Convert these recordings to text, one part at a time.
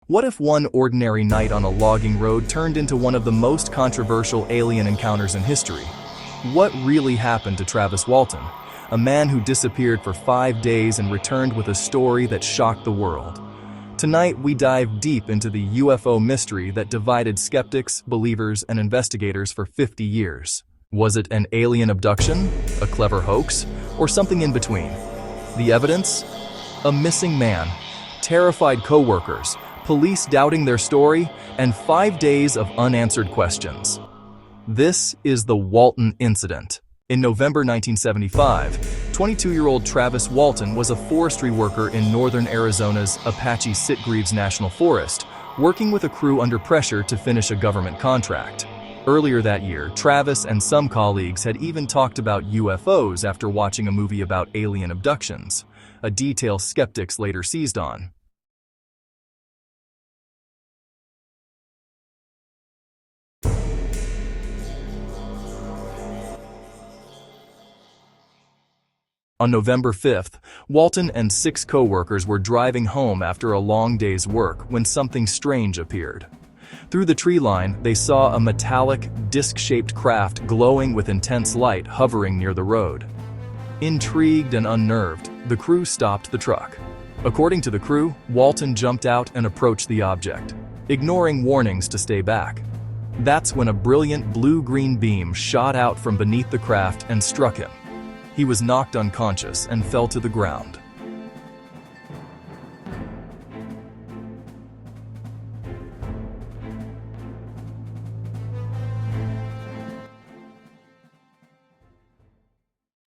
What if one ordinary night on a logging road turned into one of the most controversial alien encounters in history? What really happened to Travis Walton, a man who disappeared for 5 days and returned with a story that shocked the world? Tonight, we dive deep into the UFO mystery that divided skeptics, believers, and investigators for 50 years. Was it an alien abduction, a clever hoax, or something in between? The evidence? A missing man, terrified co-workers, police doubting their story, and 5 days of unanswered questions. This is the Walton incident. In November 1975, 22-year-old Travis Walton was a forestry worker in northern Arizona's Apache Sitgreaves National Forest, working with a crew under pressure to finish a government contract. Earlier that year, Travis and some colleagues had even talked about UFOs after watching a movie about alien abductions, a detail skeptics later seized on. On November 5th, Walton and 6 co-workers were driving home after a long day's work when something strange appeared. Through the tree line, they saw a metallic, disc-shaped craft glowing with intense light hovering near the road. Intrigued and unnerved, the crew stopped the truck. According to the crew, Walton jumped out and approached the object, ignoring warnings to stay back. That's when a brilliant blue-green beam shot out from beneath the craft and struck him. He was knocked unconscious and fell to the ground.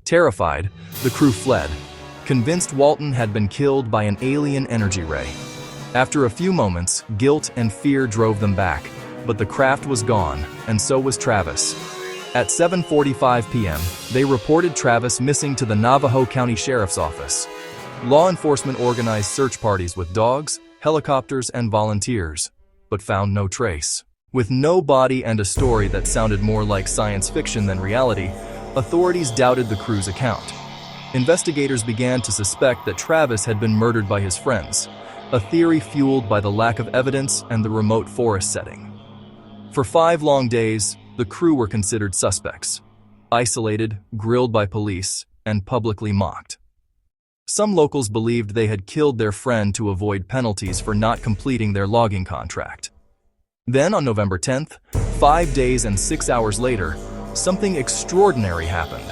Terrified, the crew fled, convinced Walton had been killed by an alien energy ray. After a few moments, guilt and fear drove them back, but the craft was gone, and so was Travis. At 7:45 p.m., they reported Travis missing to the Navajo County Sheriff's Office. Law enforcement organized search parties with dogs, helicopters, and volunteers, but found no trace. With no body and a story that sounded more like science fiction than reality, authorities doubted the crew's account. Investigators began to suspect that Travis had been murdered by his friends, a theory fueled by the lack of evidence and the remote forest setting. For 5 long days, the crew were considered suspects, isolated, grilled by police, and publicly mocked. Some locals believed they had killed their friend to avoid penalties for not completing their logging contract. Then on November 10th, 5 days and 6 hours later, something extraordinary happened.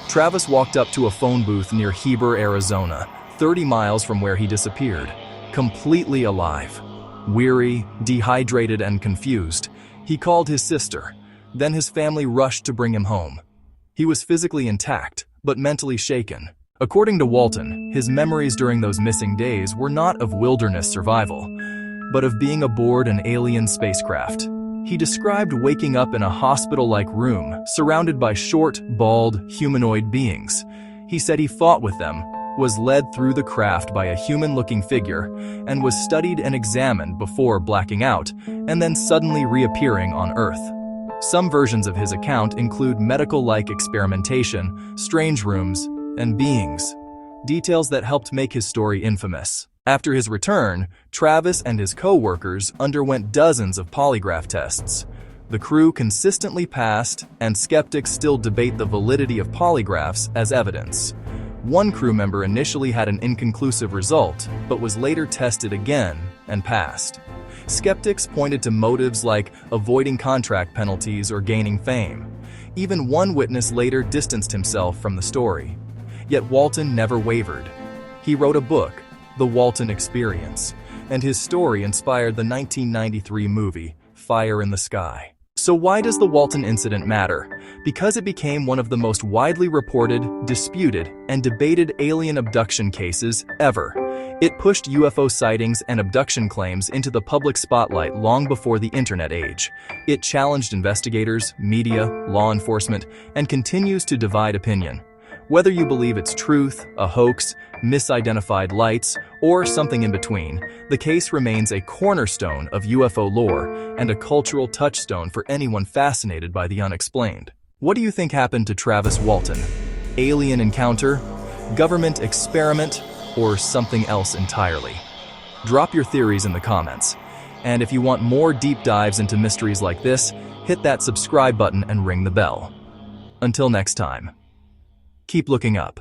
Travis walked up to a phone booth near Heber, Arizona, 30 miles from where he disappeared, completely alive. Weary, dehydrated, and confused, he called his sister. Then his family rushed to bring him home. He was physically intact, but mentally shaken. According to Walton, his memories during those missing days were not of wilderness survival, but of being aboard an alien spacecraft. He described waking up in a hospital-like room, surrounded by short, bald, humanoid beings. He said he fought with them, was led through the craft by a human-looking figure, and was studied and examined before blacking out, and then suddenly reappearing on Earth. Some versions of his account include medical-like experimentation, strange rooms, and beings, details that helped make his story infamous. After his return, Travis and his co-workers underwent dozens of polygraph tests. The crew consistently passed, and skeptics still debate the validity of polygraphs as evidence. One crew member initially had an inconclusive result, but was later tested again and passed. Skeptics pointed to motives like avoiding contract penalties or gaining fame. Even one witness later distanced himself from the story. Yet Walton never wavered. He wrote a book, The Walton Experience, and his story inspired the 1993 movie, Fire in the Sky. So why does the Walton incident matter? Because it became one of the most widely reported, disputed, and debated alien abduction cases ever. It pushed UFO sightings and abduction claims into the public spotlight long before the internet age. It challenged investigators, media, law enforcement, and continues to divide opinion. Whether you believe it's truth, a hoax, misidentified lights, or something in between, the case remains a cornerstone of UFO lore and a cultural touchstone for anyone fascinated by the unexplained. What do you think happened to Travis Walton? Alien encounter? Government experiment? Or something else entirely? Drop your theories in the comments. And if you want more deep dives into mysteries like this, hit that subscribe button and ring the bell. Until next time, keep looking up.